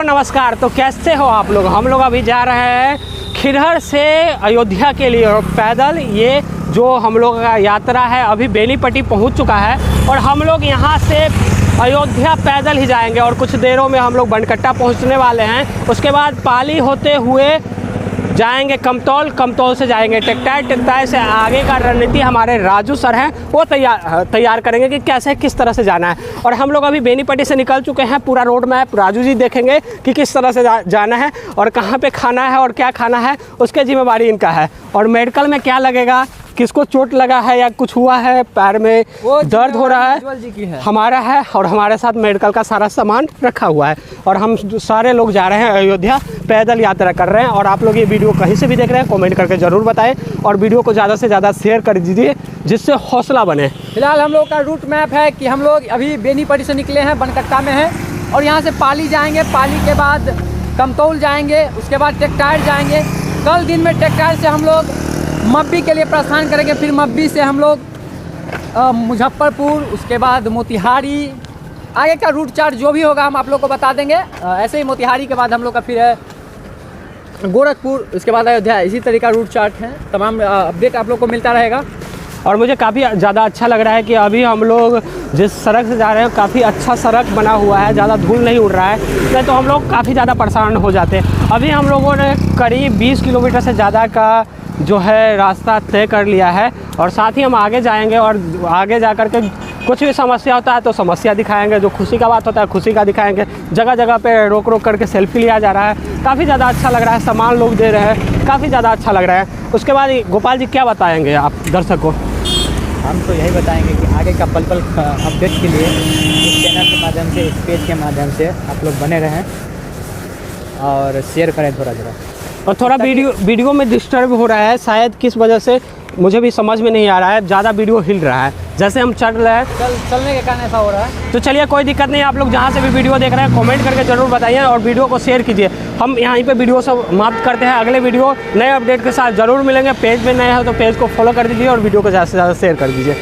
नमस्कार। तो कैसे हो आप लोग? हम लोग अभी जा रहे हैं खिरहर से अयोध्या के लिए और पैदल। ये जो हम लोग का यात्रा है अभी बेनीपट्टी पहुंच चुका है और हम लोग यहां से अयोध्या पैदल ही जाएंगे और कुछ देरों में हम लोग बनकट्टा पहुंचने वाले हैं। उसके बाद पाली होते हुए जाएंगे कमतौल, कमतौल से जाएंगे टेकटाय, टेकटाय से आगे का रणनीति हमारे राजू सर हैं, वो तैयार करेंगे कि कैसे किस तरह से जाना है। और हम लोग अभी बेनीपट्टी से निकल चुके हैं। पूरा रोड मैप राजू जी देखेंगे कि किस तरह से जाना है और कहाँ पे खाना है और क्या खाना है, उसके जिम्मेवारी इनका है। और मेडिकल में क्या लगेगा, किसको चोट लगा है या कुछ हुआ है, पैर में दर्द हो रहा है, हमारा है। और हमारे साथ मेडिकल का सारा सामान रखा हुआ है और हम सारे लोग जा रहे हैं अयोध्या, पैदल यात्रा कर रहे हैं। और आप लोग ये वीडियो कहीं से भी देख रहे हैं कमेंट करके ज़रूर बताएं और वीडियो को ज़्यादा से ज़्यादा शेयर कर दीजिए जिससे हौसला बने। फिलहाल हम लोग का रूट मैप है कि हम लोग अभी बेनीपट्टी से निकले हैं, बनकट्टा में हैं और यहाँ से पाली जाएंगे, पाली के बाद कमतौल जाएंगे, उसके बाद टेकटायर जाएंगे। कल दिन में टेकटायर से हम लोग मब्बी के लिए प्रस्थान करेंगे, फिर मब्बी से हम लोग मुजफ्फरपुर, उसके बाद मोतिहारी, आगे का रूट चार्ट जो भी होगा हम आप लोग को बता देंगे। ऐसे ही मोतिहारी के बाद हम लोग का फिर है गोरखपुर, उसके बाद अयोध्या। इसी तरीका रूट चार्ट है, तमाम अपडेट आप लोग को मिलता रहेगा। और मुझे काफ़ी ज़्यादा अच्छा लग रहा है कि अभी हम लोग जिस सड़क से जा रहे हैं काफ़ी अच्छा सड़क बना हुआ है, ज़्यादा धूल नहीं उड़ रहा है, नहीं तो हम लोग काफ़ी ज़्यादा परेशान हो जाते। अभी हम लोगों ने करीब 20 किलोमीटर से ज़्यादा का जो है रास्ता तय कर लिया है और साथ ही हम आगे जाएंगे और आगे जा कर के कुछ भी समस्या होता है तो समस्या दिखाएंगे, जो खुशी का बात होता है खुशी का दिखाएंगे। जगह जगह पे रोक रोक करके सेल्फी लिया जा रहा है, काफ़ी ज़्यादा अच्छा लग रहा है, सामान लोग दे रहे हैं, काफ़ी ज़्यादा अच्छा लग रहा है। उसके बाद गोपाल जी क्या बताएंगे आप दर्शकों? हम तो यही बताएंगे कि आगे का पल पल अपडेट के लिए इस चैनल के माध्यम से, इस पेज के माध्यम से आप लोग बने रहें और शेयर करें थोड़ा। और थोड़ा वीडियो में डिस्टर्ब हो रहा है, शायद किस वजह से मुझे भी समझ में नहीं आ रहा है, ज़्यादा वीडियो हिल रहा है जैसे हम चल रहे हैं, चलने के कारण ऐसा हो रहा है। तो चलिए कोई दिक्कत नहीं। आप लोग जहाँ से भी वीडियो देख रहे हैं कमेंट करके ज़रूर बताइए और वीडियो को शेयर कीजिए। हम यहीं पे वीडियो समाप्त करते हैं, अगले वीडियो नए अपडेट के साथ ज़रूर मिलेंगे। पेज में नए हो तो पेज को फॉलो कर दीजिए और वीडियो को ज़्यादा से ज़्यादा शेयर कर दीजिए।